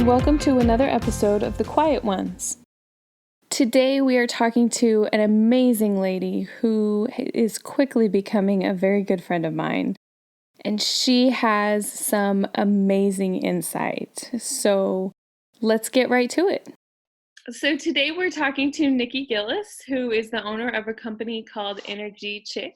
welcome to another episode of The Quiet Ones. Today we are talking to an amazing lady who is quickly becoming a very good friend of mine, and she has some amazing insight. So let's get right to it. So today we're talking to Nikki Gillis, who is the owner of a company called Innerg, Chic.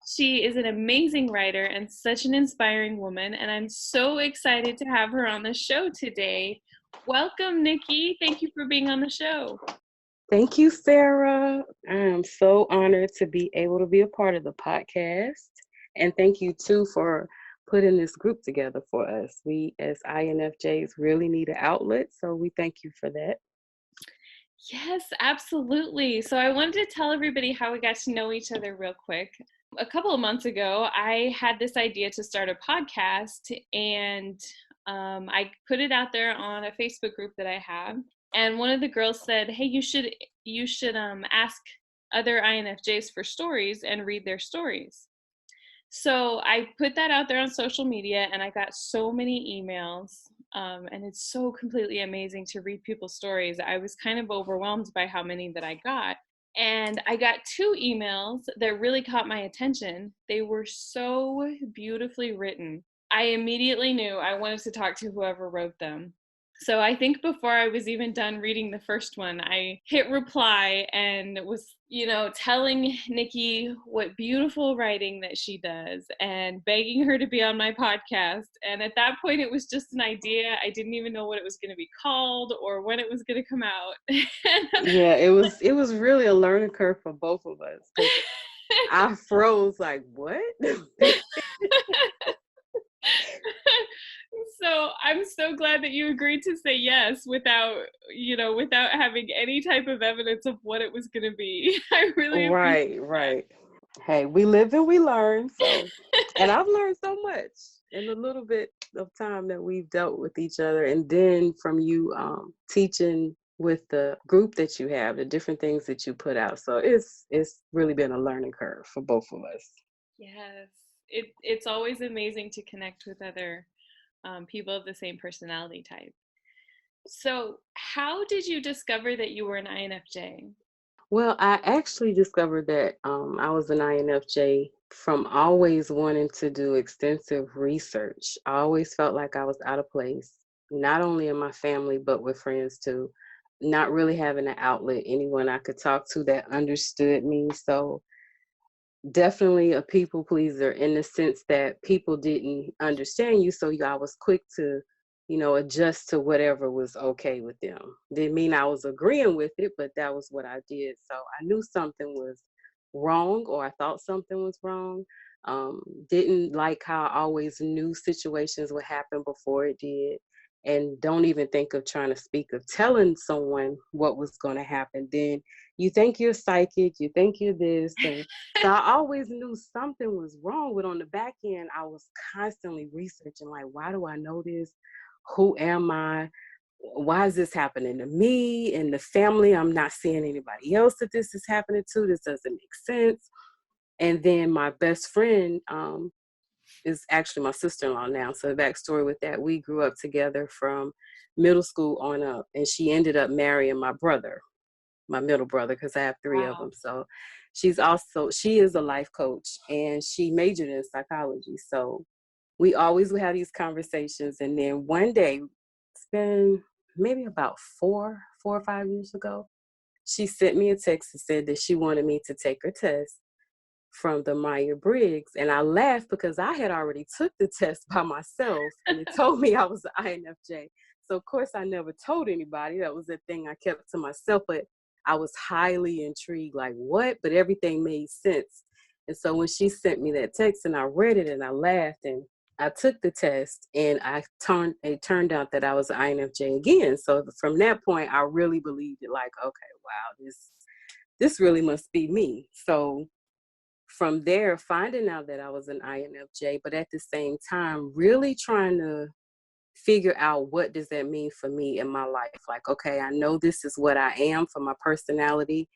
She is an amazing writer and such an inspiring woman, and I'm so excited to have her on the show today. Welcome, Nikki. Thank you for being on the show. Thank you, Sarah. I am so honored to be able to be a part of the podcast. And thank you, too, for putting this group together for us. We, as INFJs, really need an outlet, so we thank you for that. Yes, absolutely. So I wanted to tell everybody how we got to know each other real quick. A couple of months ago, I had this idea to start a podcast, and I put it out there on a Facebook group that I have. And one of the girls said, "Hey, you should ask other INFJs for stories and read their stories." So I put that out there on social media, and I got so many emails. And it's so completely amazing to read people's stories. I was kind of overwhelmed by how many that I got. And I got 2 emails that really caught my attention. They were so beautifully written. I immediately knew I wanted to talk to whoever wrote them. So I think before I was even done reading the first one, I hit reply and was, telling Nikki what beautiful writing that she does and begging her to be on my podcast. And at that point, it was just an idea. I didn't even know what it was going to be called or when it was going to come out. Yeah, it was really a learning curve for both of us. I froze like, what? So I'm so glad that you agreed to say yes without having any type of evidence of what it was going to be. I really appreciate Right. Hey, we live and we learn. So, and I've learned so much in the little bit of time that we've dealt with each other. And then from you teaching with the group that you have, the different things that you put out. So it's really been a learning curve for both of us. Yes, it's always amazing to connect with other people of the same personality type. So how did you discover that you were an INFJ? Well, I actually discovered that I was an INFJ from always wanting to do extensive research. I always felt like I was out of place, not only in my family, but with friends too. Not really having an outlet, anyone I could talk to that understood me. So definitely a people pleaser in the sense that people didn't understand you. So I was quick to, adjust to whatever was okay with them. Didn't mean I was agreeing with it, but that was what I did. So I knew something was wrong, or I thought something was wrong. Didn't like how I always knew situations would happen before it did. And don't even think of trying to speak of telling someone what was going to happen. Then you think you're psychic, you think you're this. And so I always knew something was wrong. But on the back end, I was constantly researching, like, why do I know this? Who am I? Why is this happening to me and the family? I'm not seeing anybody else that this is happening to. This doesn't make sense. And then my best friend is actually my sister-in-law now. So the backstory with that, we grew up together from middle school on up, and she ended up marrying my brother, my middle brother, because I have 3 of them. So she is a life coach, and she majored in psychology. So we always would have these conversations. And then one day, it's been maybe about 4 or 5 years ago, she sent me a text and said that she wanted me to take her test from the Myers-Briggs. And I laughed because I had already took the test by myself, and it told me I was an INFJ. So of course I never told anybody. That was a thing I kept to myself, but I was highly intrigued, like, what? But everything made sense. And so when she sent me that text and I read it and I laughed, and I took the test, and it turned out that I was an INFJ again. So from that point, I really believed it, like, okay, wow, this really must be me. So from there, finding out that I was an INFJ, but at the same time, really trying to figure out what does that mean for me in my life. Like, okay, I know this is what I am for my personality,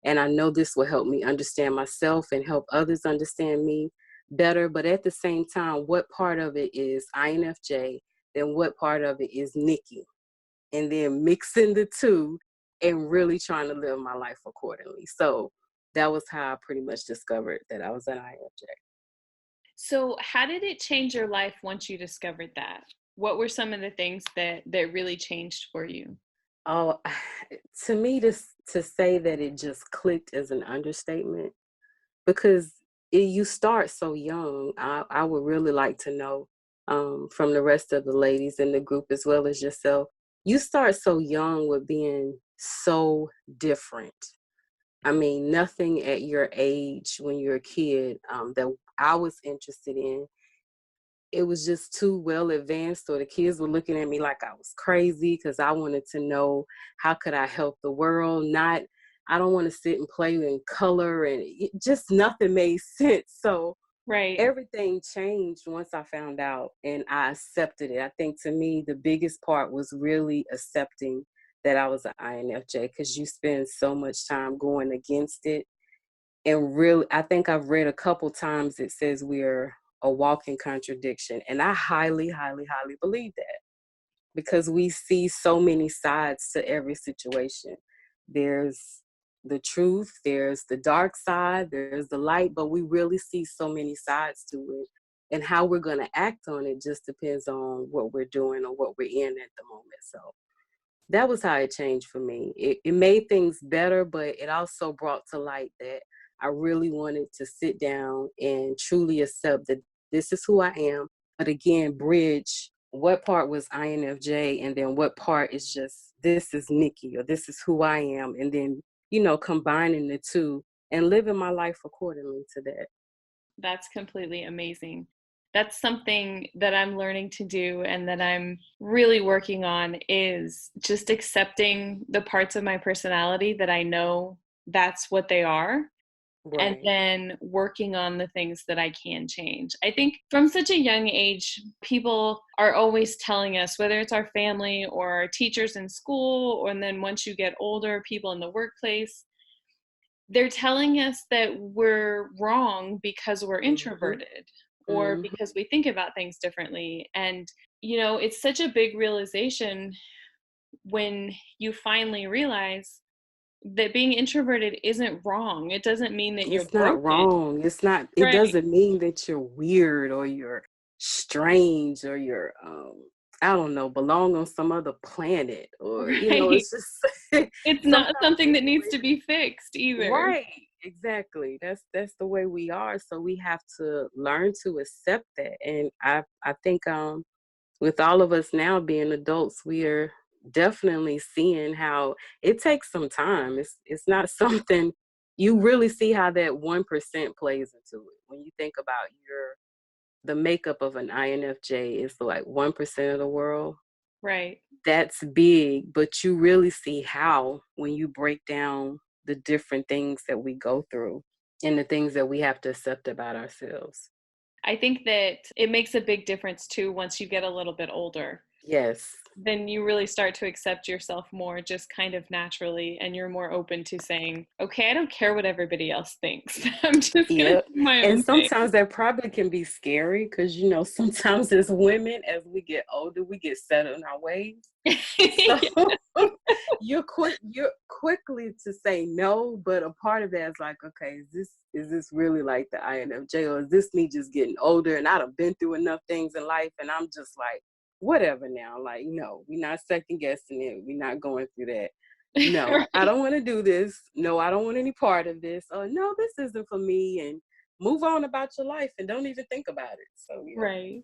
and I know this will help me understand myself and help others understand me better. But at the same time, what part of it is INFJ, then what part of it is Nikki? and then mixing the two and really trying to live my life accordingly. So that was how I pretty much discovered that I was an INFJ. So how did it change your life once you discovered that? What were some of the things that really changed for you? Oh, to me, to say that it just clicked is an understatement, because you start so young. I would really like to know, from the rest of the ladies in the group as well as yourself. You start so young with being so different. I mean, nothing at your age when you're a kid, that I was interested in, it was just too well advanced, or the kids were looking at me like I was crazy because I wanted to know how could I help the world. Not, I don't want to sit and play in color, and just nothing made sense. So Right. everything changed once I found out and I accepted it. I think to me the biggest part was really accepting that I was an INFJ, because you spend so much time going against it. And really, I think I've read a couple times it says we're a walking contradiction. And I highly, highly, highly believe that, because we see so many sides to every situation. There's the truth, there's the dark side, there's the light, but we really see so many sides to it. And how we're going to act on it just depends on what we're doing or what we're in at the moment. So that was how it changed for me. It made things better, but it also brought to light that I really wanted to sit down and truly accept that this is who I am. But again, bridge what part was INFJ and then what part is just this is Nikki, or this is who I am. And then, combining the two and living my life accordingly to that. That's completely amazing. That's something that I'm learning to do and that I'm really working on, is just accepting the parts of my personality that I know that's what they are, and Right. then working on the things that I can change. I think from such a young age, people are always telling us, whether it's our family or our teachers in school, or and then once you get older, people in the workplace, they're telling us that we're wrong because we're Mm-hmm. introverted or Mm-hmm. because we think about things differently. And, it's such a big realization when you finally realize that being introverted isn't wrong. It doesn't mean that you're It's not broken. wrong. It Right. doesn't mean that you're weird or you're strange or you're, I don't know, belong on some other planet, or, Right. it's just It's not sometimes something that's that the needs way to be fixed either. right. Exactly. That's the way we are. So we have to learn to accept that. And I think, with all of us now being adults, we are definitely seeing how it takes some time. It's not something you really see how that 1% plays into it. When you think about the makeup of an INFJ is like 1% of the world. Right. That's big, but you really see how when you break down the different things that we go through and the things that we have to accept about ourselves. I think that it makes a big difference too once you get a little bit older. Yes. Then you really start to accept yourself more just kind of naturally, and you're more open to saying, okay, I don't care what everybody else thinks. I'm just going to Yep. do my And own thing. sometimes that probably can be scary because, sometimes as women, as we get older, we get set in our ways. So you're quickly to say no, but a part of that is like, okay, is this really like the INFJ, or is this me just getting older and I've been through enough things in life and I'm just like, whatever now. Like, no, we're not second guessing it. We're not going through that. No, I Right. don't want to do this. No, I don't want any part of this. Or no, this isn't for me. And move on about your life and don't even think about it. So yeah. Right.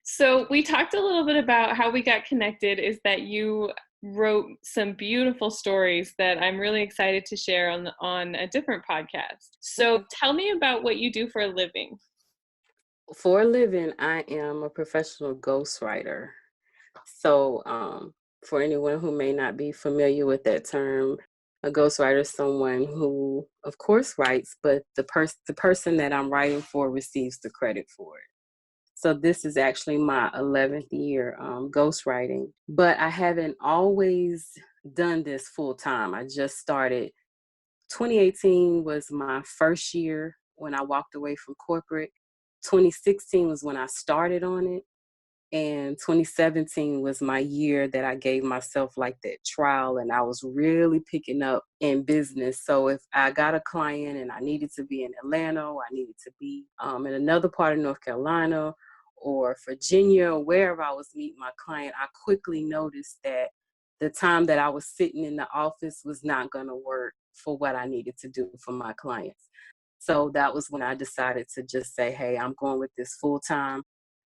So we talked a little bit about how we got connected, is that you wrote some beautiful stories that I'm really excited to share on a different podcast. So Okay. tell me about what you do for a living. For a living, I am a professional ghostwriter. So, for anyone who may not be familiar with that term, a ghostwriter is someone who, of course, writes, but the person that I'm writing for receives the credit for it. So this is actually my 11th year ghostwriting, but I haven't always done this full time. I just started. 2018 was my first year when I walked away from corporate. 2016 was when I started on it. And 2017 was my year that I gave myself like that trial, and I was really picking up in business. So if I got a client and I needed to be in Atlanta, or I needed to be in another part of North Carolina or Virginia, or wherever I was meeting my client, I quickly noticed that the time that I was sitting in the office was not going to work for what I needed to do for my clients. So that was when I decided to just say, hey, I'm going with this full time.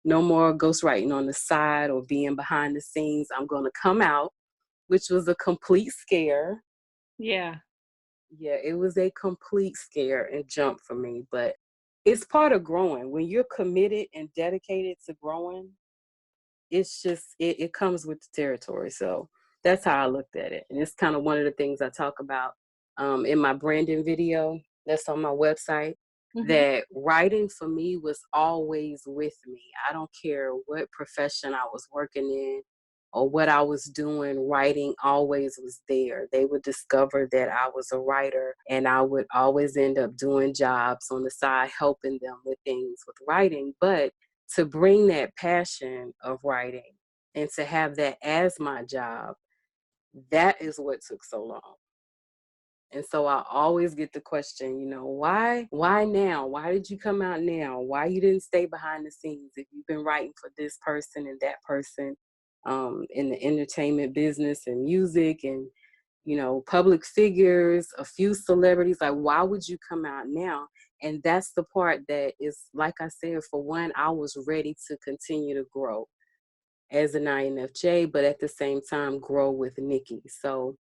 No more ghostwriting on the side or being behind the scenes. I'm going to come out, which was a complete scare. Yeah. Yeah, it was a complete scare and jump for me, but it's part of growing. When you're committed and dedicated to growing, it's just, it comes with the territory. So that's how I looked at it. And it's kind of one of the things I talk about in my branding video that's on my website, Hmm. that writing for me was always with me. I don't care what profession I was working in or what I was doing, writing always was there. They would discover that I was a writer, and I would always end up doing jobs on the side, helping them with things with writing. But to bring that passion of writing and to have that as my job, that is what took so long. And so I always get the question, why now? Why did you come out now? Why you didn't stay behind the scenes if you've been writing for this person and that person in the entertainment business and music and, public figures, a few celebrities? Like, why would you come out now? And that's the part that is, like I said, for one, I was ready to continue to grow as an INFJ, but at the same time, grow with Nikki. So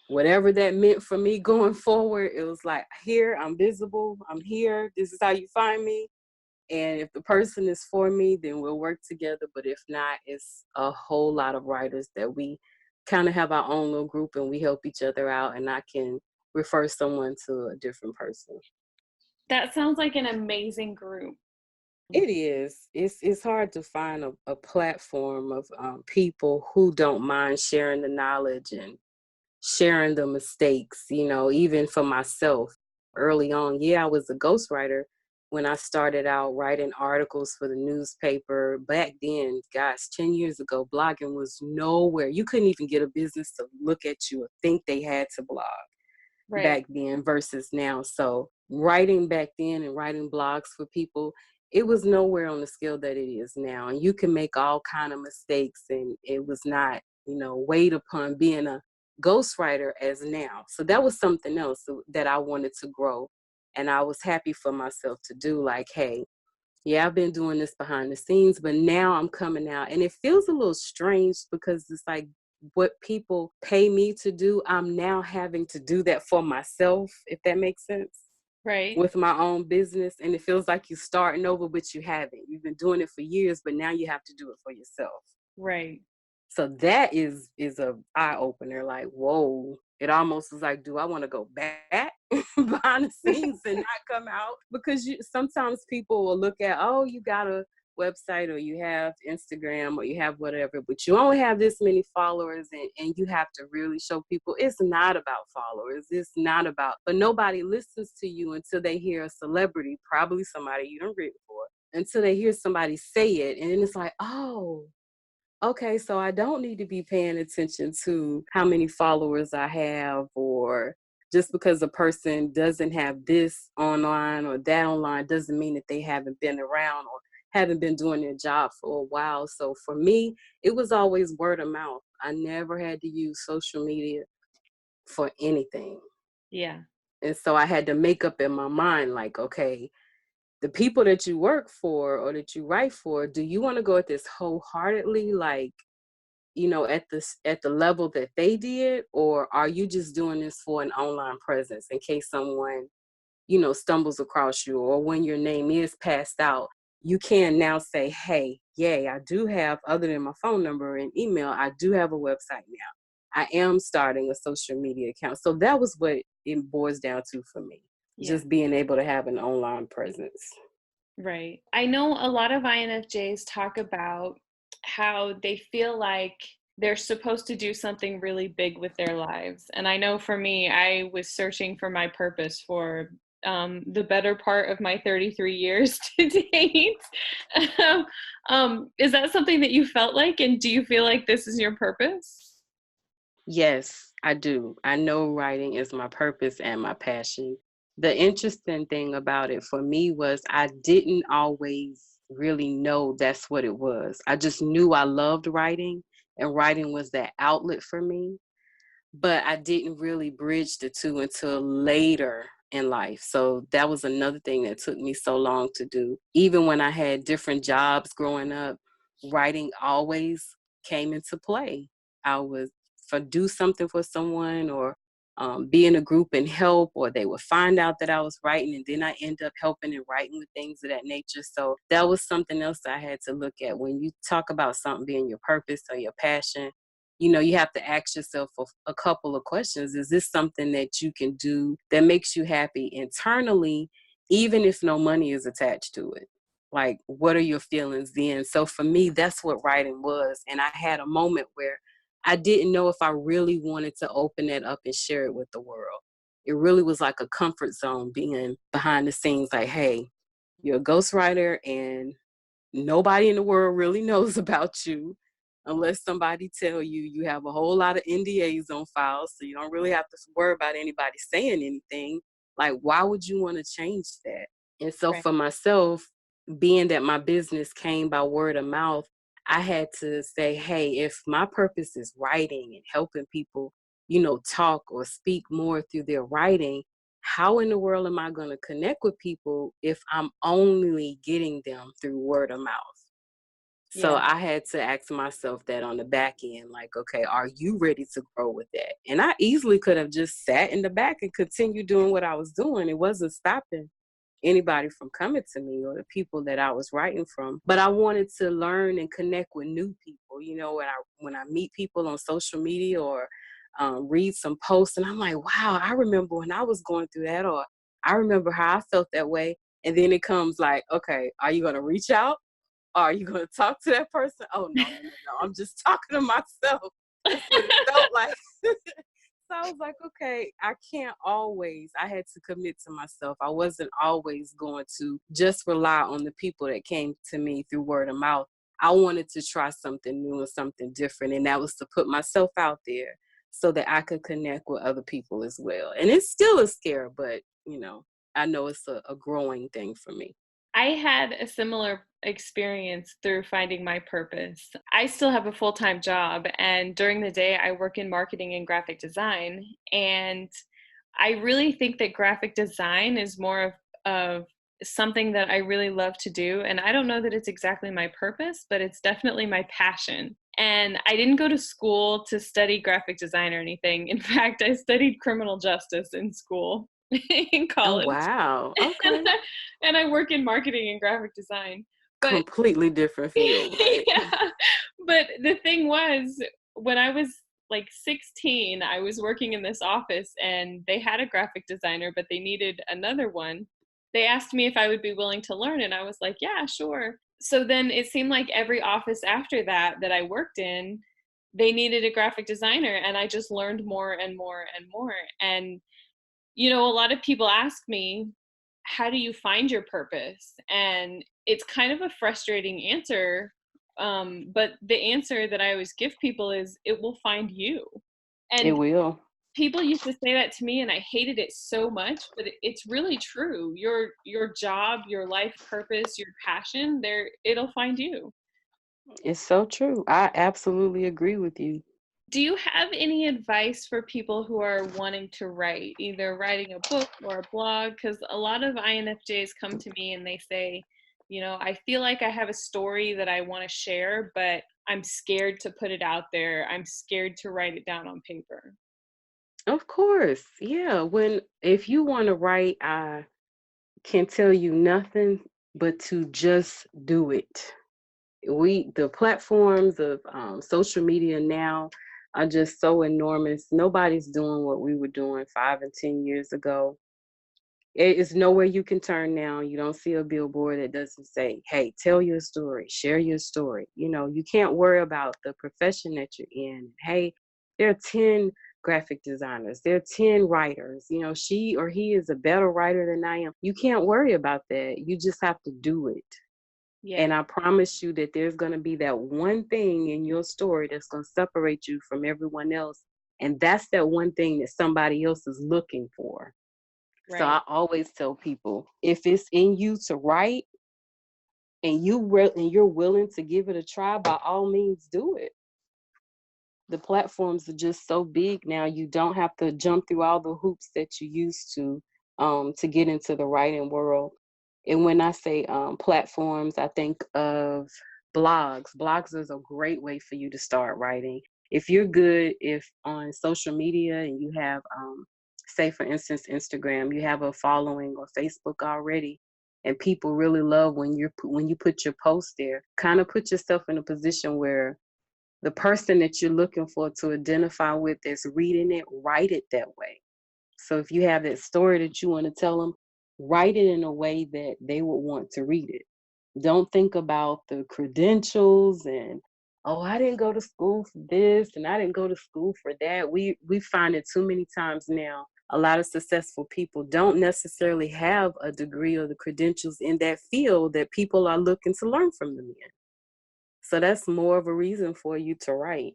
whatever that meant for me going forward, it was like, here, I'm visible, I'm here, this is how you find me. And if the person is for me, then we'll work together. But if not, it's a whole lot of writers that we kind of have our own little group and we help each other out, and I can refer someone to a different person. That sounds like an amazing group. It is. It's hard to find a platform of people who don't mind sharing the knowledge and sharing the mistakes, even for myself early on. Yeah, I was a ghostwriter when I started out writing articles for the newspaper. Back then, gosh, 10 years ago, blogging was nowhere. You couldn't even get a business to look at you or think they had to blog Right. back then versus now. So writing back then and writing blogs for people, it was nowhere on the scale that it is now. And you can make all kind of mistakes, and it was not, weighed upon being a ghostwriter as now. So that was something else that I wanted to grow. And I was happy for myself to do, like, hey, yeah, I've been doing this behind the scenes, but now I'm coming out. And it feels a little strange because it's like what people pay me to do, I'm now having to do that for myself, if that makes sense, Right. with my own business. And it feels like you're starting over, but you haven't. You've been doing it for years, but now you have to do it for yourself. Right. So that is a eye opener. Like, whoa! It almost is like, do I want to go back behind the scenes and not come out? Because sometimes people will look at, oh, you got a website or you have Instagram or you have whatever, but you only have this many followers, and you have to really show people it's not about followers. It's not about, but nobody listens to you until they hear a celebrity, probably somebody you done written for, until they hear somebody say it. And then it's like, oh, okay, so I don't need to be paying attention to how many followers I have, or just because a person doesn't have this online or that online doesn't mean that they haven't been around or haven't been doing their job for a while. So for me, it was always word of mouth. I never had to use social media for anything. Yeah. And so I had to make up in my mind, like, okay, the people that you work for or that you write for, do you want to go at this wholeheartedly, like, at the level that they did, or are you just doing this for an online presence in case someone, stumbles across you, or when your name is passed out, you can now say, hey, yay, I do have, other than my phone number and email, I do have a website now. I am starting a social media account. So that was what it boils down to for me, Yeah. just being able to have an online presence. Right. I know a lot of INFJs talk about how they feel like they're supposed to do something really big with their lives. And I know for me, I was searching for my purpose for the better part of my 33 years to date. Is that something that you felt like, and do you feel like this is your purpose? Yes, I do. I know writing is my purpose and my passion. The interesting thing about it for me was I didn't always really know that's what it was. I just knew I loved writing, and writing was that outlet for me, but I didn't really bridge the two until later in life. So that was another thing that took me so long to do. Even when I had different jobs growing up, writing always came into play. I would do something for someone, or be in a group and help, or they would find out that I was writing, and then I end up helping and writing with things of that nature. So that was something else I had to look at. When you talk about something being your purpose or your passion, you have to ask yourself a couple of questions. Is this something that you can do that makes you happy internally, even if no money is attached to it? Like, what are your feelings then? So for me, that's what writing was. And I had a moment where I didn't know if I really wanted to open it up and share it with the world. It really was like a comfort zone, being behind the scenes, like, hey, you're a ghostwriter and nobody in the world really knows about you unless somebody tell you. You have a whole lot of NDAs on file, so you don't really have to worry about anybody saying anything. Like, why would you want to change that? And so Right. for myself, being that my business came by word of mouth, I had to say, hey, if my purpose is writing and helping people, talk or speak more through their writing, how in the world am I going to connect with people if I'm only getting them through word of mouth? So Yeah. I had to ask myself that on the back end, like, okay, are you ready to grow with that? And I easily could have just sat in the back and continued doing what I was doing. It wasn't stopping anybody from coming to me or the people that I was writing from. But I wanted to learn and connect with new people. When I meet people on social media, or read some posts, and I'm like, wow, I remember when I was going through that, or I remember how I felt that way. And then it comes like, okay, are you going to reach out? Are you going to talk to that person? Oh, no, no, no, no. I'm just talking to myself. That's what it felt like. So I was like, okay, I had to commit to myself. I wasn't always going to just rely on the people that came to me through word of mouth. I wanted to try something new and something different. And that was to put myself out there so that I could connect with other people as well. And it's still a scare, but, I know it's a growing thing for me. I had a similar experience through finding my purpose. I still have a full-time job, and during the day I work in marketing and graphic design. And I really think that graphic design is more of something that I really love to do. And I don't know that it's exactly my purpose, but it's definitely my passion. And I didn't go to school to study graphic design or anything. In fact, I studied criminal justice in school, in Oh, college. wow. Okay. And I work in marketing and graphic design. But Completely different field, right? yeah, but the thing was, when I was like 16, I was working in this office and they had a graphic designer, but they needed another one. They asked me if I would be willing to learn, and I was like, yeah, sure. So then it seemed like every office after that I worked in, they needed a graphic designer, and I just learned more and more and more. And a lot of people ask me, how do you find your purpose? And it's kind of a frustrating answer. But the answer that I always give people is, it will find you. It And will. people used to say that to me, and I hated it so much, but it's really true. Your job, your life purpose, your passion, it'll find you. It's so true. I absolutely agree with you. Do you have any advice for people who are wanting to write, either writing a book or a blog? Because a lot of INFJs come to me and they say, I feel like I have a story that I want to share, but I'm scared to put it out there. I'm scared to write it down on paper. Of course. Yeah. If you want to write, I can tell you nothing but to just do it. The platforms of social media now are just so enormous. Nobody's doing what we were doing 5 and 10 years ago. It is nowhere you can turn now. You don't see a billboard that doesn't say, hey, tell your story, share your story. You can't worry about the profession that you're in. Hey, there are 10 graphic designers. There are 10 writers. You know, she or he is a better writer than I am. You can't worry about that. You just have to do it. Yeah. And I promise you that there's going to be that one thing in your story that's going to separate you from everyone else. And that's that one thing that somebody else is looking for. So Right. I always tell people, if it's in you to write and you're willing to give it a try, by all means do it. The platforms are just so big now. You don't have to jump through all the hoops that you used to get into the writing world. And when I say platforms, I think of blogs. Blogs is a great way for you to start writing. If you're good, if on social media and you have, say for instance, Instagram, you have a following, or Facebook already, and people really love when you put your post there. Kind of put yourself in a position where the person that you're looking for to identify with that's reading it, write it that way. So if you have that story that you want to tell them, write it in a way that they would want to read it. Don't think about the credentials and, oh, I didn't go to school for this and I didn't go to school for that. We find it too many times now. A lot of successful people don't necessarily have a degree or the credentials in that field that people are looking to learn from them in. So that's more of a reason for you to write.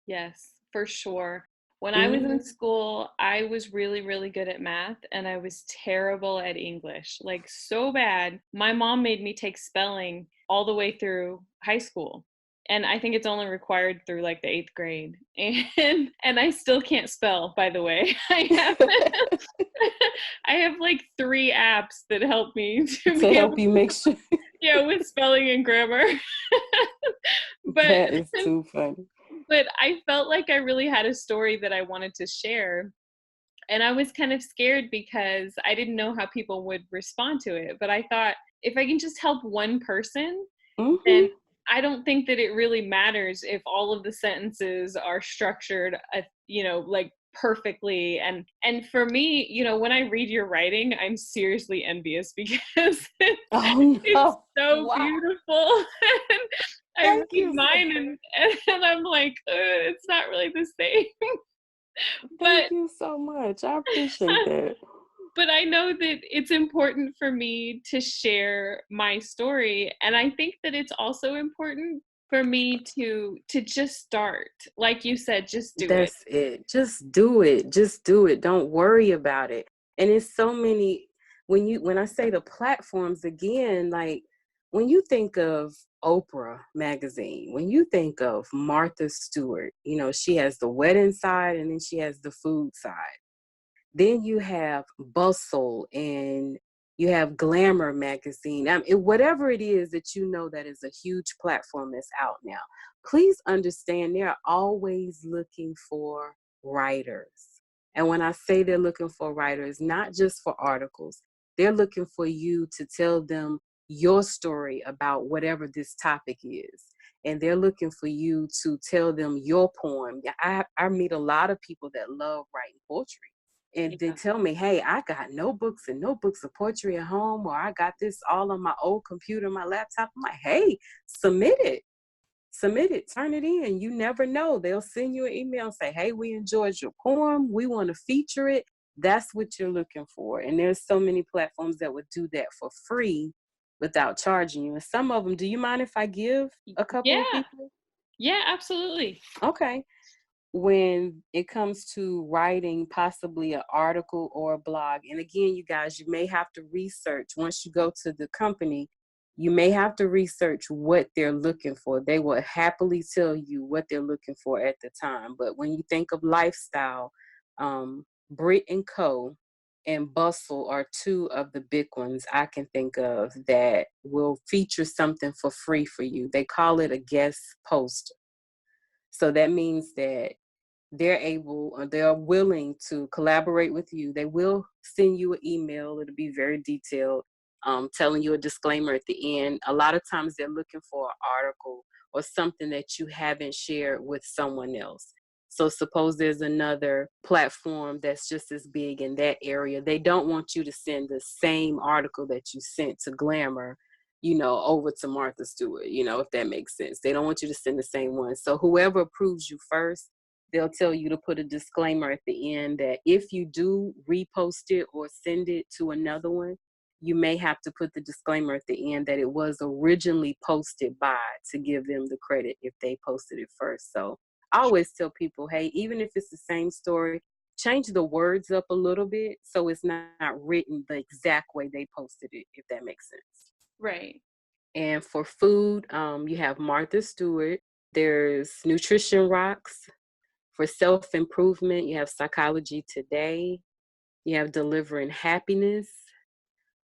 Yes, for sure. When I was in Mm-hmm. school, I was really, really good at math and I was terrible at English, like so bad. My mom made me take spelling all the way through high school. And I think it's only required through like the 8th grade. And I still can't spell, by the way. I have like 3 apps that help me to To be able help you make sure. yeah, with spelling and grammar. but That is too funny. but I felt like I really had a story that I wanted to share. And I was kind of scared because I didn't know how people would respond to it. But I thought if I can just help one person, then Mm-hmm. I don't think that it really matters if all of the sentences are structured, like perfectly. And for me, when I read your writing, I'm seriously envious because Oh it's no. so Wow. beautiful. And I Thank read you. mine and I'm like, it's not really the same. Thank but you so much. I appreciate that. but I know that it's important for me to share my story, and I think that it's also important for me to just start. Like you said, just do it. That's it. Just do it. Just do it. Don't worry about it. And it's so many, when I say the platforms again, like when you think of Oprah magazine, when you think of Martha Stewart, she has the wedding side and then she has the food side. Then you have Bustle and you have Glamour magazine. Whatever it is that that is a huge platform that's out now. Please understand they're always looking for writers. And when I say they're looking for writers, not just for articles, they're looking for you to tell them your story about whatever this topic is. And they're looking for you to tell them your poem. I meet a lot of people that love writing poetry, and they Yeah. tell me, hey, I got notebooks and notebooks of poetry at home, or I got this all on my old computer, my laptop. I'm like, hey, submit it. Submit it, turn it in. You never know. They'll send you an email and say, hey, we enjoyed your poem. We want to feature it. That's what you're looking for. And there's so many platforms that would do that for free without charging you. And some of them, do you mind if I give a couple of Yeah. people? Yeah, absolutely. Okay. When it comes to writing possibly an article or a blog, and again, you guys, you may have to research once you go to the company. You may have to research what they're looking for. They will happily tell you what they're looking for at the time. But when you think of lifestyle, Brit and Co. and Bustle are 2 of the big ones I can think of that will feature something for free for you. They call it a guest poster. So that means that they're able or they're willing to collaborate with you. They will send you an email. It'll be very detailed, telling you a disclaimer at the end. A lot of times they're looking for an article or something that you haven't shared with someone else. So suppose there's another platform that's just as big in that area. They don't want you to send the same article that you sent to Glamour, over to Martha Stewart, if that makes sense. They don't want you to send the same one. So whoever approves you first, they'll tell you to put a disclaimer at the end that if you do repost it or send it to another one, you may have to put the disclaimer at the end that it was originally posted by, to give them the credit if they posted it first. So I always tell people, hey, even if it's the same story, change the words up a little bit so it's not written the exact way they posted it, if that makes sense. Right. And for food, you have Martha Stewart. There's Nutrition Rocks. For self-improvement, you have Psychology Today. You have Delivering Happiness.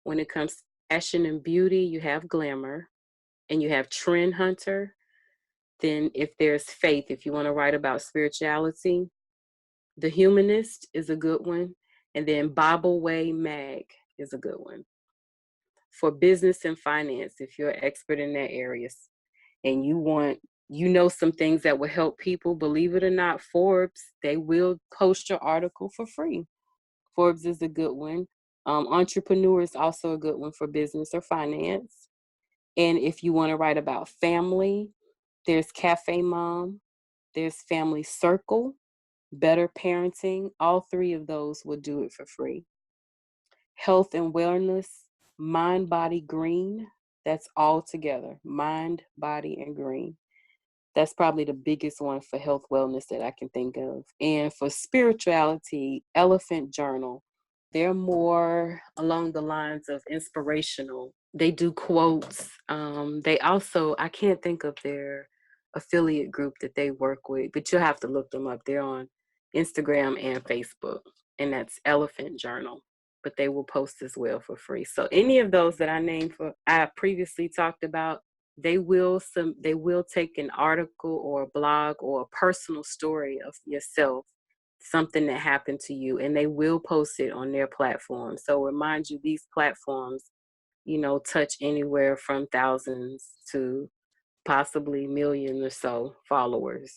When it comes to fashion and beauty, you have Glamour. And you have Trend Hunter. Then if there's faith, if you want to write about spirituality, The Humanist is a good one. And then Bible Way Mag is a good one. For business and finance, if you're an expert in that area and you know some things that will help people, believe it or not, Forbes, they will post your article for free. Forbes is a good one. Entrepreneur is also a good one for business or finance. And if you want to write about family, there's Cafe Mom, there's Family Circle, Better Parenting. All three of those will do it for free. Health and wellness, Mind, Body, Green. That's all together. Mind, Body, and Green. That's probably the biggest one for health wellness that I can think of. And for spirituality, Elephant Journal. They're more along the lines of inspirational. They do quotes. They also, I can't think of their affiliate group that they work with, but you'll have to look them up. They're on Instagram and Facebook, and that's Elephant Journal. But they will post as well for free. So any of those that I previously talked about, they will take an article or a blog or a personal story of yourself, something that happened to you, and they will post it on their platform. So remind you, these platforms, touch anywhere from thousands to possibly millions or so followers.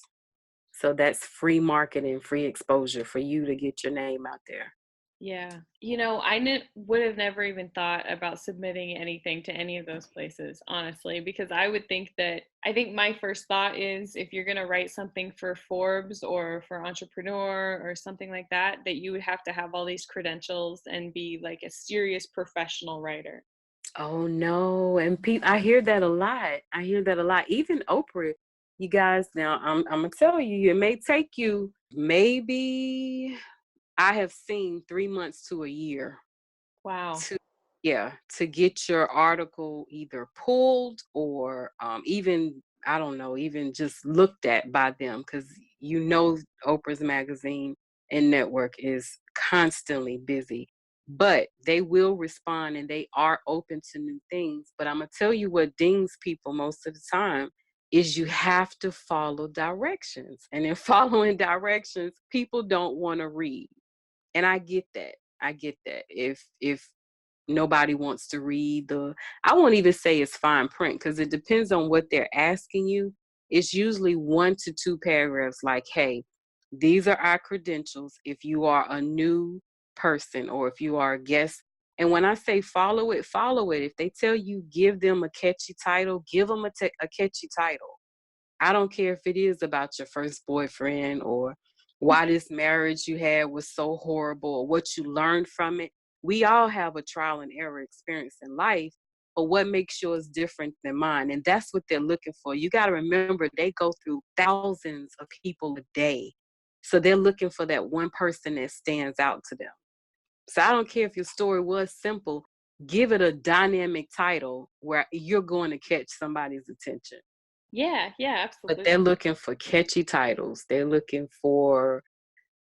So that's free marketing, free exposure for you to get your name out there. Yeah. I would have never even thought about submitting anything to any of those places, honestly, because I think my first thought is if you're going to write something for Forbes or for Entrepreneur or something like that, that you would have to have all these credentials and be like a serious professional writer. Oh no, and I hear that a lot. Even Oprah, you guys. Now, I'm gonna tell you, it may take you maybe. I have seen 3 months to a year Wow. to to get your article either pulled or even, I don't know, even just looked at by them, because Oprah's magazine and network is constantly busy, but they will respond and they are open to new things. But I'm gonna tell you what dings people most of the time is you have to follow directions, and in following directions, people don't want to read. And I get that. If nobody wants to read I won't even say it's fine print, because it depends on what they're asking you. It's usually 1 to 2 paragraphs like, hey, these are our credentials if you are a new person or if you are a guest. And when I say follow it, follow it. If they tell you give them a catchy title, give them a catchy title. I don't care if it is about your first boyfriend or why this marriage you had was so horrible or what you learned from it. We all have a trial and error experience in life, but what makes yours different than mine? And that's what they're looking for. You got to remember, they go through thousands of people a day. So they're looking for that one person that stands out to them. So I don't care if your story was simple, give it a dynamic title where you're going to catch somebody's attention. Yeah, But absolutely. they're looking for catchy titles.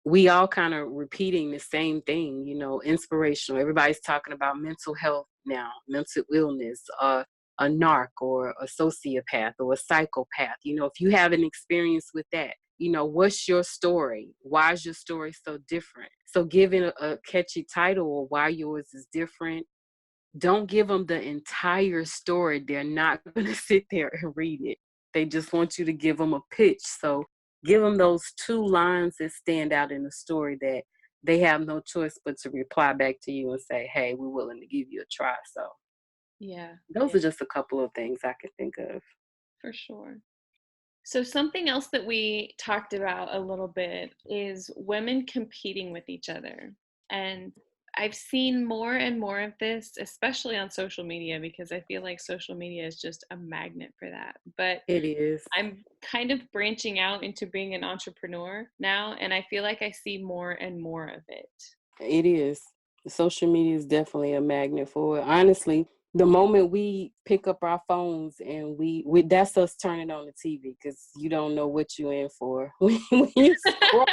We all kind of repeating the same thing, inspirational. Everybody's talking about mental health now, mental illness, a narc or a sociopath or a psychopath. If you have an experience with that, what's your story? Why is your story so different? So giving a catchy title or why yours is different, don't give them the entire story. They're not going to sit there and read it. They just want you to give them a pitch. So give them those 2 lines that stand out in the story that they have no choice but to reply back to you and say, hey, we're willing to give you a try. So Yeah. those are just a couple of things I can think of. For sure. So something else that we talked about a little bit is women competing with each other. And I've seen more and more of this, especially on social media, because I feel like social media is just a magnet for that. But It is. I'm kind of branching out into being an entrepreneur now, and I feel like I see more and more of it. It is. Social media is definitely a magnet for it. Honestly, the moment we pick up our phones and we that's us turning on the TV because you don't know what you're in for. When you scroll,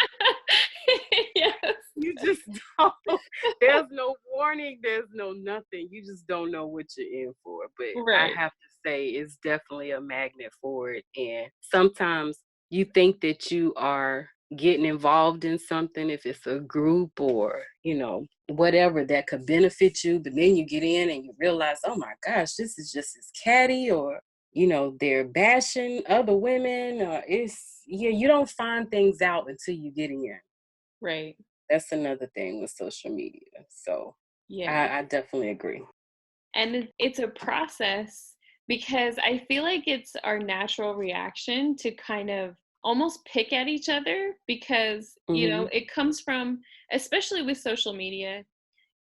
Yes. you just don't. There's no warning. There's no nothing. You just don't know what you're in for. But I Right. have to say, it's definitely a magnet for it. And sometimes you think that you are getting involved in something, if it's a group or, whatever that could benefit you. But then you get in and you realize, oh my gosh, this is just as catty, or, they're bashing other women. Or you don't find things out until you get in. Right. That's another thing with social media. So Yeah. I definitely agree. And it's a process because I feel like it's our natural reaction to kind of almost pick at each other because, Hmm. it comes from, especially with social media,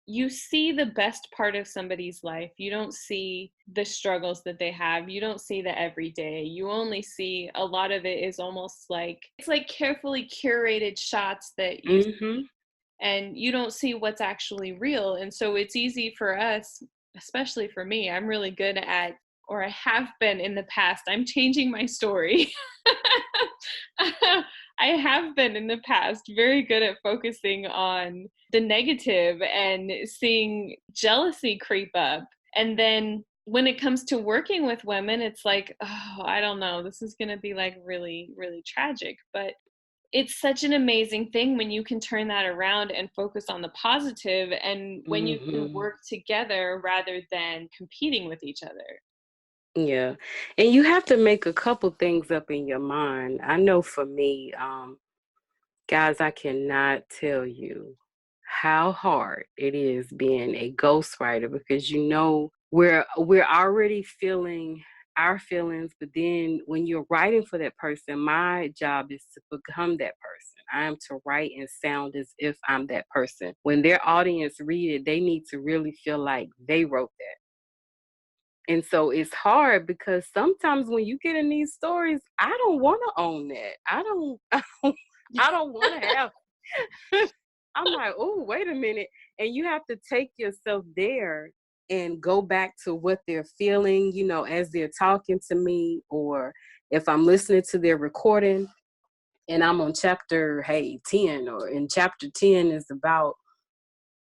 you see the best part of somebody's life. You don't see the struggles that they have. You don't see the everyday. You only see a lot of it is almost like it's like carefully curated shots that you Hmm. and you don't see what's actually real. And so it's easy for us, especially for me. I'm really good at, or I have been in the past. I'm changing my story. I have been in the past very good at focusing on the negative and seeing jealousy creep up. And then when it comes to working with women, it's like, oh, I don't know, this is going to be like really, really tragic. But it's such an amazing thing when you can turn that around and focus on the positive and when you can Hmm. work together rather than competing with each other. Yeah. And you have to make a couple things up in your mind. I know for me, guys, I cannot tell you how hard it is being a ghostwriter because we're already feeling our feelings, but then when you're writing for that person, my job is to become that person. I am to write and sound as if I'm that person. When their audience read it, they need to really feel like they wrote that. And so it's hard because sometimes when you get in these stories, I don't want to own that. I don't want to have I'm like, oh, wait a minute. And you have to take yourself there and go back to what they're feeling, as they're talking to me, or if I'm listening to their recording and I'm on chapter, 10, or in chapter 10 is about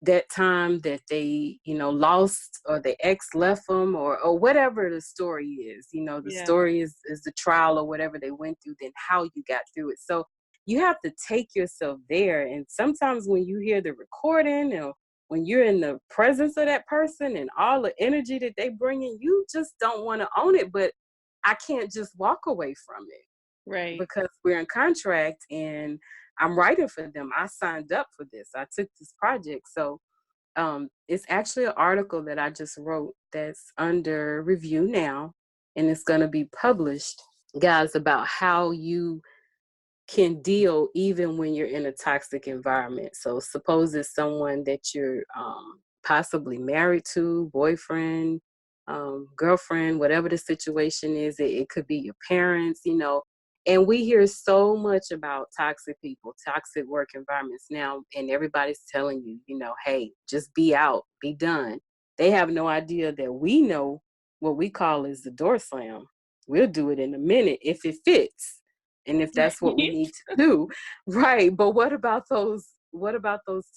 that time that they, lost, or the ex left them, or whatever the story is. The Yeah, story is the trial or whatever they went through, then how you got through it. So you have to take yourself there. And sometimes when you hear the recording, or when you're in the presence of that person and all the energy that they bring in, you just don't want to own it. But I can't just walk away from it right. because we're in contract and I'm writing for them. I signed up for this. I took this project. So it's actually an article that I just wrote that's under review now, and it's going to be published, guys, about how you can deal even when you're in a toxic environment. So suppose it's someone that you're possibly married to, boyfriend, girlfriend, whatever the situation is. It could be your parents, and we hear so much about toxic people, toxic work environments now, and everybody's telling you, hey, just be out, be done. They have no idea that we know what we call is the door slam. We'll do it in a minute if it fits and if that's what we Right. need to do. Right, but what about those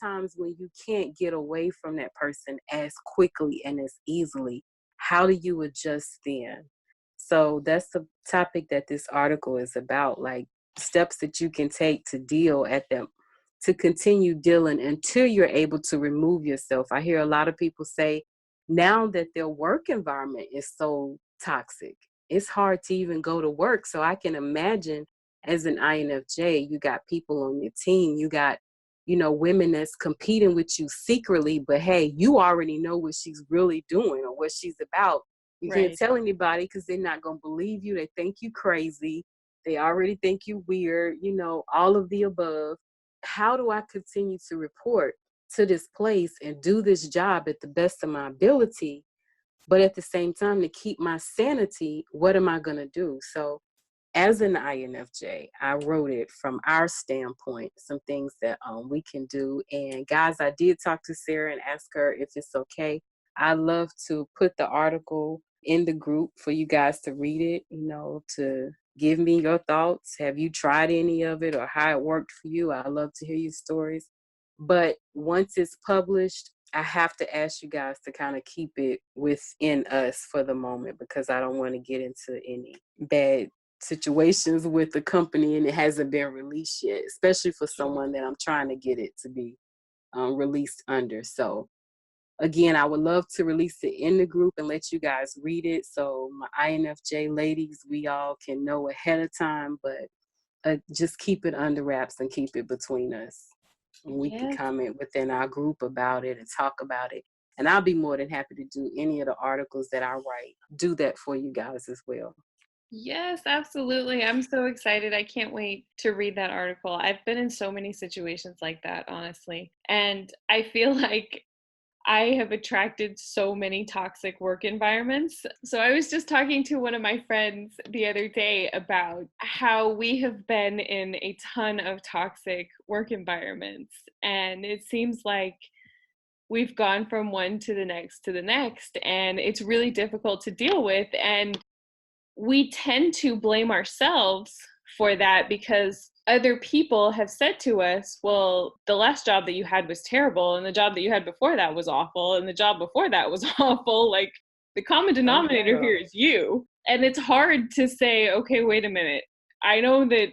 times when you can't get away from that person as quickly and as easily? How do you adjust then? So that's the topic that this article is about, like steps that you can take to deal at them, to continue dealing until you're able to remove yourself. I hear a lot of people say now that their work environment is so toxic, it's hard to even go to work. So I can imagine, as an INFJ, you got people on your team, you got, women that's competing with you secretly, but hey, you already know what she's really doing or what she's about. You can't Right. tell anybody because they're not going to believe you. They think you crazy. They already think you weird, all of the above. How do I continue to report to this place and do this job at the best of my ability? But at the same time, to keep my sanity, what am I going to do? So as an INFJ, I wrote it from our standpoint, some things that we can do. And guys, I did talk to Sarah and ask her if it's okay. I love to put the article in the group for you guys to read it, to give me your thoughts. Have you tried any of it or how it worked for you? I love to hear your stories. But once it's published, I have to ask you guys to kind of keep it within us for the moment, because I don't want to get into any bad situations with the company and it hasn't been released yet, especially for someone that I'm trying to get it to be released under. So again, I would love to release it in the group and let you guys read it, so my INFJ ladies, we all can know ahead of time, but just keep it under wraps and keep it between us. And we can Yes. comment within our group about it and talk about it. And I'll be more than happy to do any of the articles that I write, do that for you guys as well. Yes, absolutely. I'm so excited. I can't wait to read that article. I've been in so many situations like that, honestly. And I feel like I have attracted so many toxic work environments. So I was just talking to one of my friends the other day about how we have been in a ton of toxic work environments. And it seems like we've gone from one to the next to the next. And it's really difficult to deal with. And we tend to blame ourselves for that because other people have said to us, well, the last job that you had was terrible, and the job that you had before that was awful, and the job before that was awful. Like, the common denominator here is you. And it's hard to say, okay, wait a minute. I know that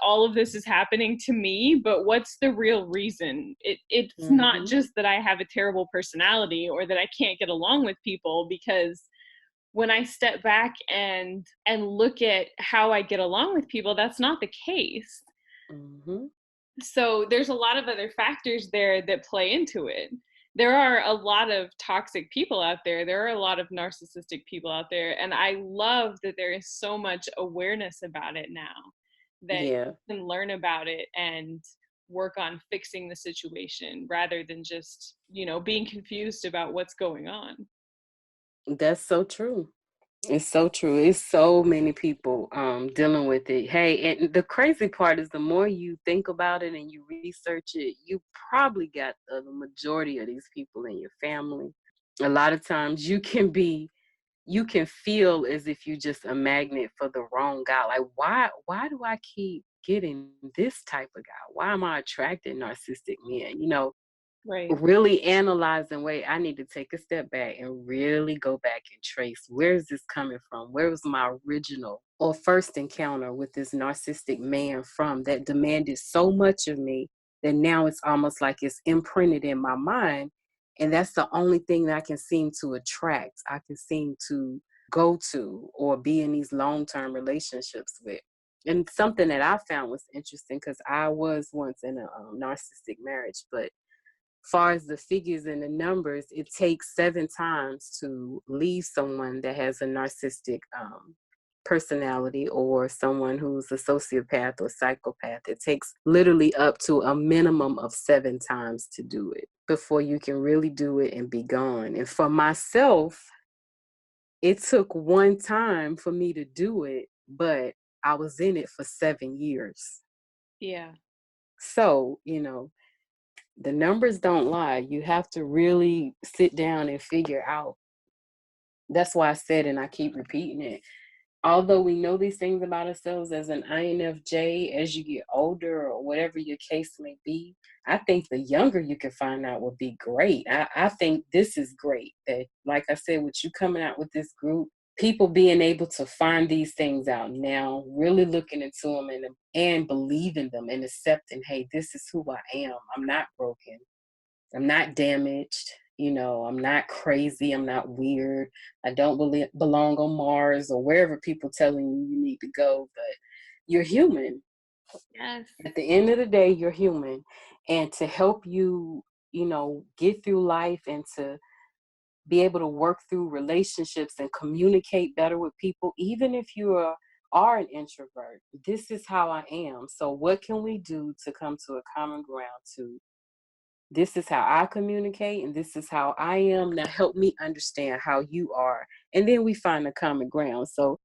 all of this is happening to me, but what's the real reason? It's not just that I have a terrible personality or that I can't get along with people, because when I step back and look at how I get along with people, that's not the case. So there's a lot of other factors there that play into it. There are a lot of toxic people out there. There are a lot of narcissistic people out there. And I love that there is so much awareness about it now, that you can learn about it and work on fixing the situation rather than just, being confused about what's going on. That's so true. It's so true. It's so many people dealing with it. Hey, and the crazy part is the more you think about it and you research it, you probably got the majority of these people in your family. A lot of times you can feel as if you're just a magnet for the wrong guy. Like, why do I keep getting this type of guy? Why am I attracting narcissistic men? Right. Really analyzing, wait, I need to take a step back and really go back and trace, where is this coming from? Where was my original or first encounter with this narcissistic man from that demanded so much of me that now it's almost like it's imprinted in my mind. And that's the only thing that I can seem to attract, I can seem to go to or be in these long-term relationships with. And something that I found was interesting, because I was once in a narcissistic marriage, but far as the figures and the numbers, it takes 7 times to leave someone that has a narcissistic personality, or someone who's a sociopath or psychopath. It takes literally up to a minimum of 7 times to do it before you can really do it and be gone. And for myself, it took one time for me to do it, but I was in it for 7 years. Yeah. So, the numbers don't lie. You have to really sit down and figure out. That's why I said, and I keep repeating it, although we know these things about ourselves as an INFJ, as you get older or whatever your case may be, I think the younger you can find out would be great. I think this is great that, like I said, with you coming out with this group, people being able to find these things out now, really looking into them and believing them and accepting, hey, this is who I am. I'm not broken. I'm not damaged. I'm not crazy. I'm not weird. I don't belong on Mars or wherever people telling you need to go, but you're human. Yes. At the end of the day, you're human. And to help you, get through life and to be able to work through relationships and communicate better with people, even if you're are an introvert. This is how I am. So what can we do to come to a common ground to this is how I communicate and this is how I am. Now help me understand how you are. And then we find a common ground. So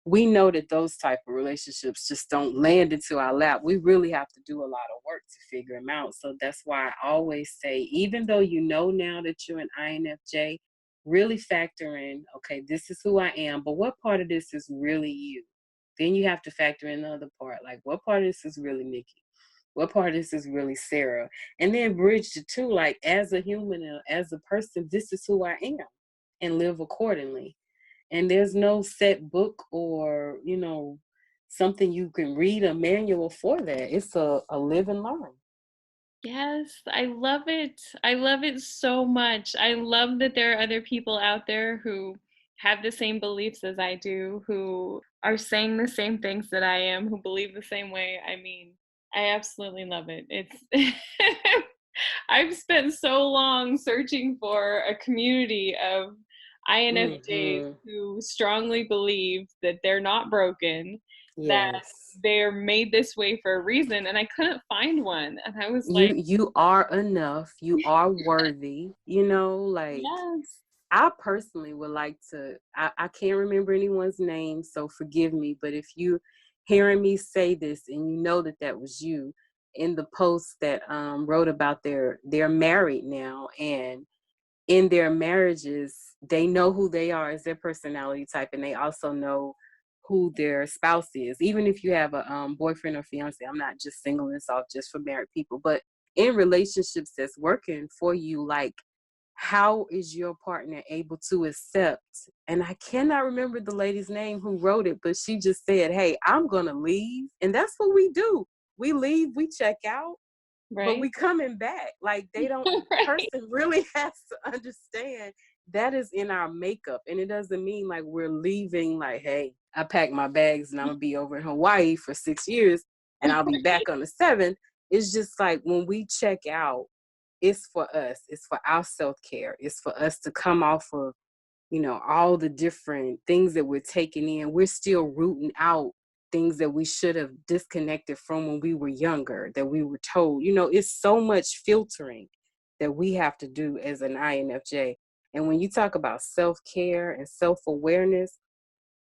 we know that those type of relationships just don't land into our lap. We really have to do a lot of work to figure them out. So that's why I always say, even though you know now that you're an INFJ, really factor in, okay, this is who I am, but what part of this is really you? Then you have to factor in the other part, like what part of this is really Nikki? What part of this is really Sarah? And then bridge the two, like as a human, as a person, this is who I am, and live accordingly. And there's no set book or, something you can read, a manual for that. It's a live and learn. Yes, I love it. I love it so much. I love that there are other people out there who have the same beliefs as I do, who are saying the same things that I am, who believe the same way. I mean, I absolutely love it. It's I've spent so long searching for a community of INFJs Hmm. who strongly believe that they're not broken, that Yes. they're made this way for a reason, and I couldn't find one. And I was like, You are enough. You are worthy. Like yes, I personally would like to, I can't remember anyone's name, so forgive me, but if you hearing me say this and you know that that was you in the post that wrote about they're married now, and in their marriages, they know who they are as their personality type, and they also know who their spouse is. Even if you have a boyfriend or fiance, I'm not just singling this off just for married people, but in relationships that's working for you, like how is your partner able to accept? And I cannot remember the lady's name who wrote it, but she just said, "Hey, I'm gonna leave," and that's what we do. We leave, we check out, but right, we coming back. Like they don't right, person really has to understand that is in our makeup. And it doesn't mean like we're leaving like, hey, I packed my bags and I'm gonna be over in Hawaii for 6 years and I'll be back on the 7th. It's just like when we check out, it's for us, it's for our self-care, it's for us to come off of all the different things that we're taking in. We're still rooting out things that we should have disconnected from when we were younger, that we were told. It's so much filtering that we have to do as an INFJ. And when you talk about self-care and self-awareness,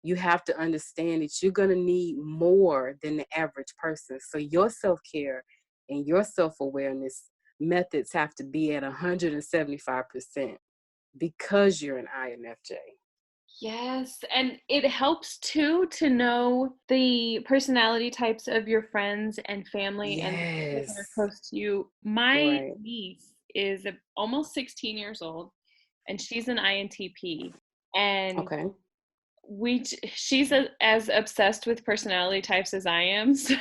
you have to understand that you're going to need more than the average person. So your self-care and your self-awareness methods have to be at 175% because you're an INFJ. yes. And it helps too to know the personality types of your friends and family and the people that are Yes. close to you. My Right. niece is almost 16 years old, and she's an INTP. And Okay. she's as obsessed with personality types as I am. So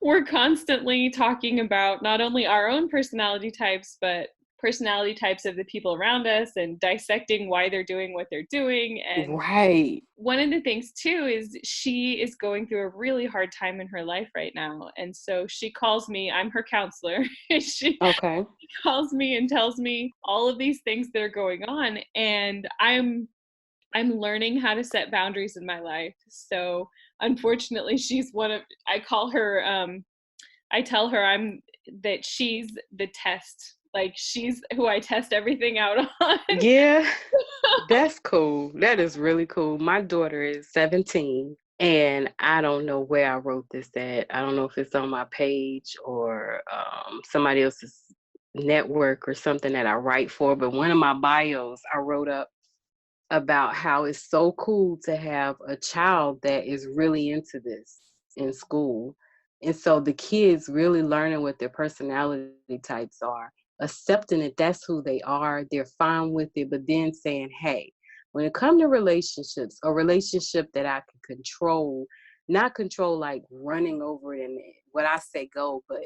we're constantly talking about not only our own personality types, but personality types of the people around us and dissecting why they're doing what they're doing. And Right. one of the things too is she is going through a really hard time in her life right now. And so she calls me, I'm her counselor. She Okay. calls me and tells me all of these things that are going on. And I'm learning how to set boundaries in my life. So unfortunately, she's I call her, I tell her that she's the test. Like she's who I test everything out on. Yeah, that's cool. That is really cool. My daughter is 17, and I don't know where I wrote this at. I don't know if it's on my page or somebody else's network or something that I write for, but one of my bios I wrote up about how it's so cool to have a child that is really into this in school. And so the kids really learning what their personality types are, accepting that that's who they are, they're fine with it, but then saying, hey, when it comes to relationships, a relationship that I can control, not control like running over it and what I say go, but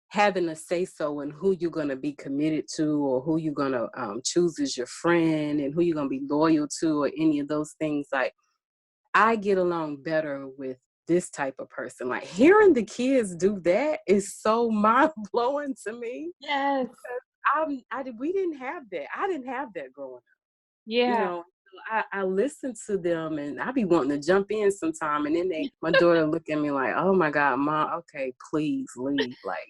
having a say so in who you're going to be committed to or who you're going to choose as your friend and who you're going to be loyal to or any of those things. Like I get along better with this type of person. Like hearing the kids do that is so mind blowing to me. Yes. We didn't have that. I didn't have that growing up, Yeah. I listen to them and I be wanting to jump in sometime. And then my daughter look at me like, oh my God, Mom, okay, please leave. Like,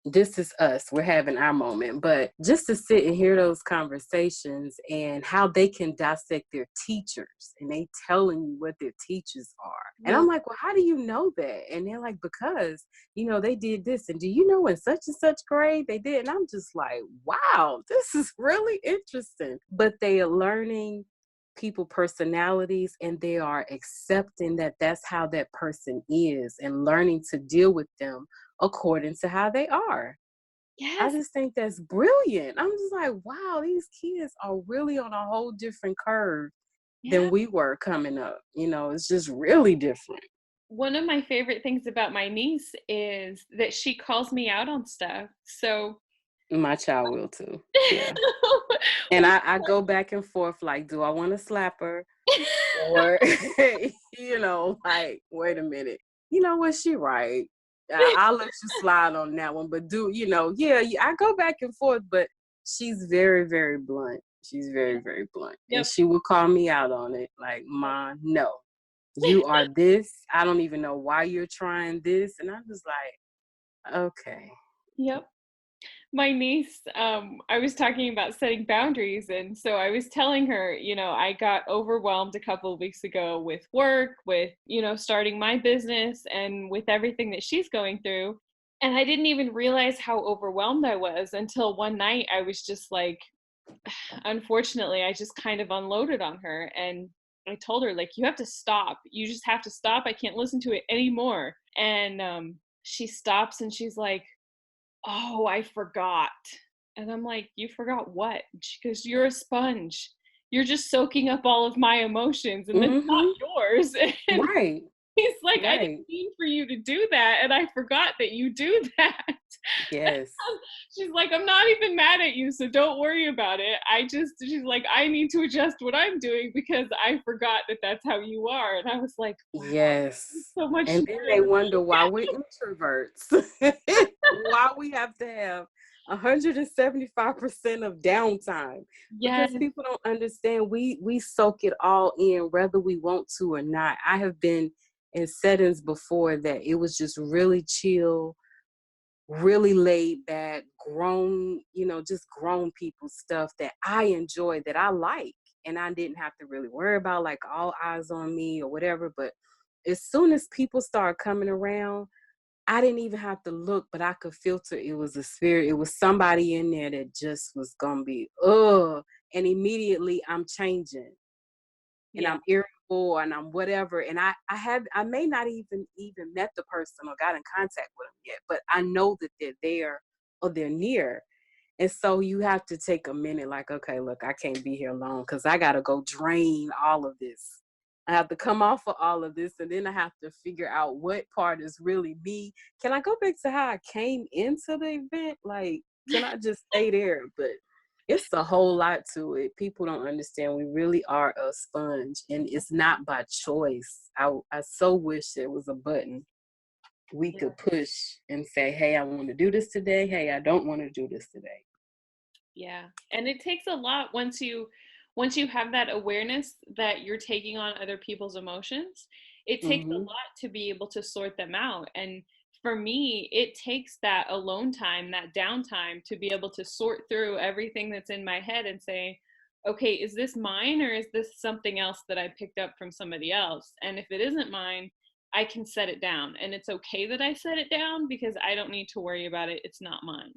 this is us. We're having our moment. But just to sit and hear those conversations and how they can dissect their teachers and they telling you what their teachers are. And I'm like, well, how do you know that? And they're like, because, they did this. And do you know in such and such grade they did? And I'm just like, wow, this is really interesting. But they are learning people personalities and they are accepting that that's how that person is and learning to deal with them according to how they are. I Yes. just think that's brilliant. I'm just like, wow, these kids are really on a whole different curve Yeah. than we were coming up. It's just really different. One of my favorite things about my niece is that she calls me out on stuff. So My child will too. Yeah. And I go back and forth like, do I want to slap her? Or, like, wait a minute. You know what? She right. I'll let you slide on that one. But yeah, I go back and forth, but she's very, very blunt. She's very, very blunt. And Yep. she will call me out on it. Like, Ma, no, you are this. I don't even know why you're trying this. And I'm just like, okay. Yep. My niece, I was talking about setting boundaries. And so I was telling her, I got overwhelmed a couple of weeks ago with work, with, starting my business and with everything that she's going through. And I didn't even realize how overwhelmed I was until one night I was just like, unfortunately, I just kind of unloaded on her. And I told her, like, you have to stop. You just have to stop. I can't listen to it anymore. And she stops and she's like, oh, I forgot. And I'm like, you forgot what? She goes, you're a sponge. You're just soaking up all of my emotions and it's not Mm-hmm. yours. And Right. he's like, I Right. didn't mean for you to do that. And I forgot that you do that. Yes. She's like, I'm not even mad at you, so don't worry about it. She's like, I need to adjust what I'm doing because I forgot that that's how you are. And I was like, wow, Yes. so much And then smarter they than wonder why we're introverts. Why we have to have 175% of downtime. yes, Because people don't understand we soak it all in whether we want to or not. I have been in settings before that it was just really chill, really laid back, grown, just grown people stuff that I enjoy, that I like. And I didn't have to really worry about like all eyes on me or whatever. But as soon as people start coming around, I didn't even have to look, but I could filter. It was a spirit. It was somebody in there that just was gonna be, and immediately I'm changing and yeah, I'm irritable and I'm whatever. And I may not even met the person or got in contact with them yet, but I know that they're there or they're near. And so you have to take a minute, like, okay, look, I can't be here long because I gotta go drain all of this. I have to come off of all of this, and then I have to figure out what part is really me. Can I go back to how I came into the event? Like, can I just stay there? But it's a whole lot to it. People don't understand. We really are a sponge, and it's not by choice. I so wish there was a button we yeah. could push and say, hey, I want to do this today. Hey, I don't want to do this today. Yeah. And it takes a lot once you have that awareness that you're taking on other people's emotions, it takes a Mm-hmm. lot to be able to sort them out. And for me, it takes that alone time, that downtime to be able to sort through everything that's in my head and say, okay, is this mine or is this something else that I picked up from somebody else? And if it isn't mine, I can set it down. And it's okay that I set it down because I don't need to worry about it. It's not mine.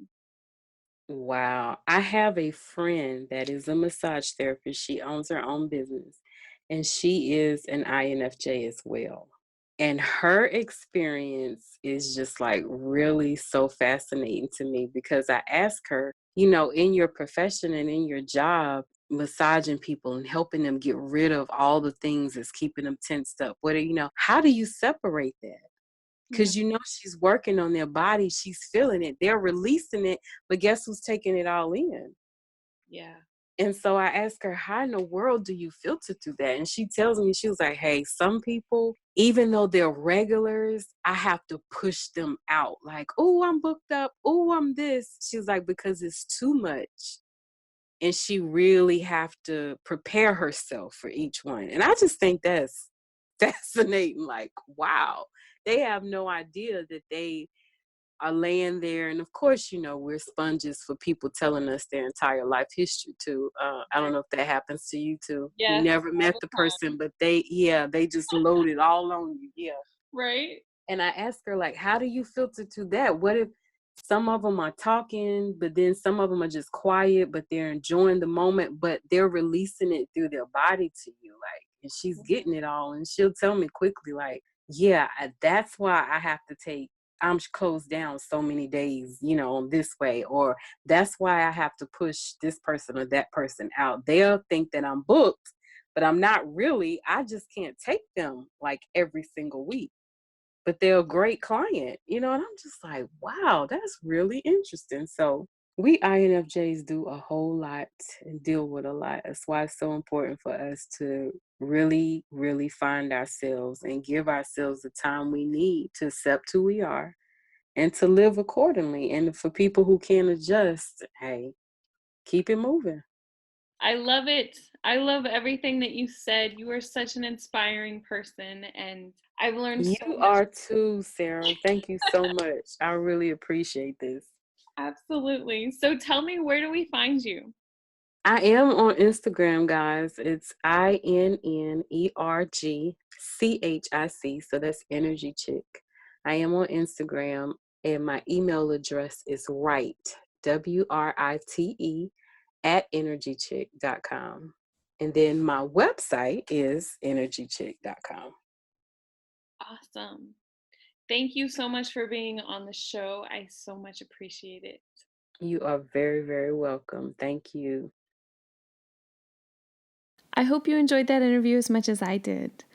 Wow. I have a friend that is a massage therapist. She owns her own business and she is an INFJ as well. And her experience is just like really so fascinating to me because I ask her, in your profession and in your job, massaging people and helping them get rid of all the things that's keeping them tensed up. How do you separate that? Yeah. Because she's working on their body, she's feeling it, they're releasing it, but guess who's taking it all in? Yeah. And so I asked her, how in the world do you filter through that? And she tells me, she was like, hey, some people, even though they're regulars, I have to push them out. Like, oh, I'm booked up. Oh, I'm this. She's like, because it's too much. and she really have to prepare herself for each one. And I just think that's fascinating. Like, wow, they have no idea that they are laying there. And of course, we're sponges for people telling us their entire life history too. I don't know if that happens to you too. You Yes, never met all the the time. person, but they just load it all on you. Yeah. Right? And I asked her, like, how do you filter to that? What if some of them are talking, but then some of them are just quiet, but they're enjoying the moment, but they're releasing it through their body to you, like, and she's getting it all, and she'll tell me quickly, like, yeah, that's why I have to take. I'm closed down so many days, this way, or that's why I have to push this person or that person out. They'll think that I'm booked, but I'm not really. I just can't take them like every single week, but they're a great client, and I'm just like, wow, that's really interesting. So we INFJs do a whole lot and deal with a lot. That's why it's so important for us to really, really find ourselves and give ourselves the time we need to accept who we are and to live accordingly. And for people who can't adjust, hey, keep it moving. I love it. I love everything that you said. You are such an inspiring person, and I've learned so You much. are too, Sarah. Thank you so much. I really appreciate this. Absolutely. So tell me, where do we find you? I am on Instagram, guys. It's INNERGCHIC. So that's Energy Chick. I am on Instagram, and my email address is WRITE @energychick.com. And then my website is energychick.com. Awesome. Thank you so much for being on the show. I so much appreciate it. You are very, very welcome. Thank you. I hope you enjoyed that interview as much as I did.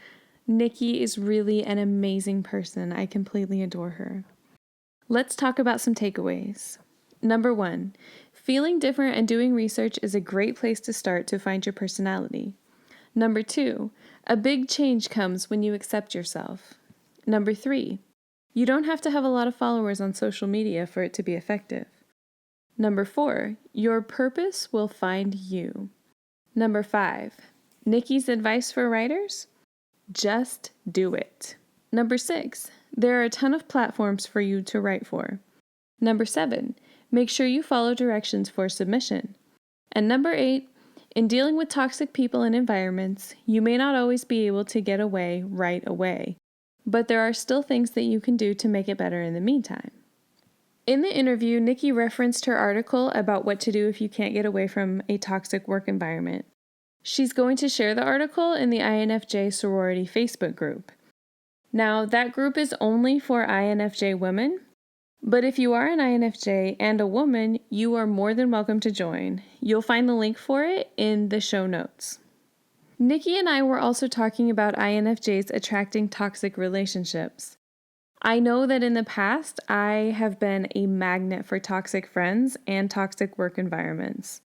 Nikki is really an amazing person. I completely adore her. Let's talk about some takeaways. Number 1, feeling different and doing research is a great place to start to find your personality. Number 2, a big change comes when you accept yourself. Number 3, you don't have to have a lot of followers on social media for it to be effective. Number 4, your purpose will find you. Number 5, Nikki's advice for writers? Just do it. Number 6, there are a ton of platforms for you to write for. Number 7, make sure you follow directions for submission. And number 8, in dealing with toxic people and environments, you may not always be able to get away right away, but there are still things that you can do to make it better in the meantime. In the interview, Nikki referenced her article about what to do if you can't get away from a toxic work environment. She's going to share the article in the INFJ sorority Facebook group. Now, that group is only for INFJ women, but if you are an INFJ and a woman, you are more than welcome to join. You'll find the link for it in the show notes. Nikki and I were also talking about INFJs attracting toxic relationships. I know that in the past, I have been a magnet for toxic friends and toxic work environments.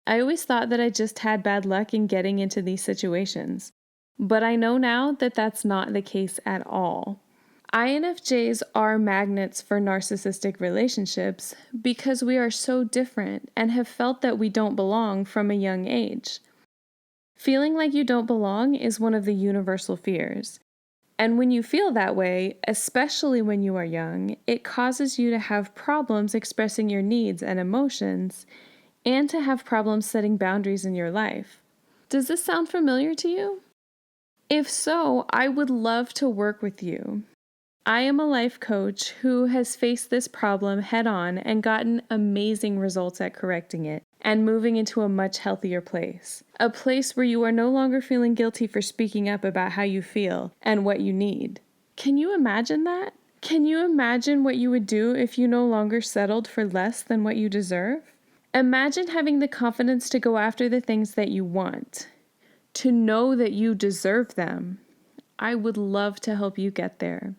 I always thought that I just had bad luck in getting into these situations, but I know now that that's not the case at all. INFJs are magnets for narcissistic relationships because we are so different and have felt that we don't belong from a young age. Feeling like you don't belong is one of the universal fears. And when you feel that way, especially when you are young, it causes you to have problems expressing your needs and emotions, and to have problems setting boundaries in your life. Does this sound familiar to you? If so, I would love to work with you. I am a life coach who has faced this problem head on and gotten amazing results at correcting it and moving into a much healthier place. A place where you are no longer feeling guilty for speaking up about how you feel and what you need. Can you imagine that? Can you imagine what you would do if you no longer settled for less than what you deserve? Imagine having the confidence to go after the things that you want, to know that you deserve them. I would love to help you get there.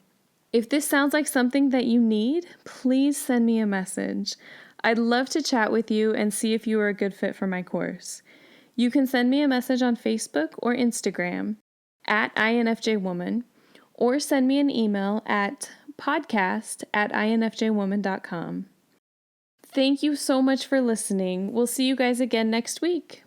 If this sounds like something that you need, please send me a message. I'd love to chat with you and see if you are a good fit for my course. You can send me a message on Facebook or Instagram at INFJWoman, or send me an email at podcast@infjwoman.com. Thank you so much for listening. We'll see you guys again next week.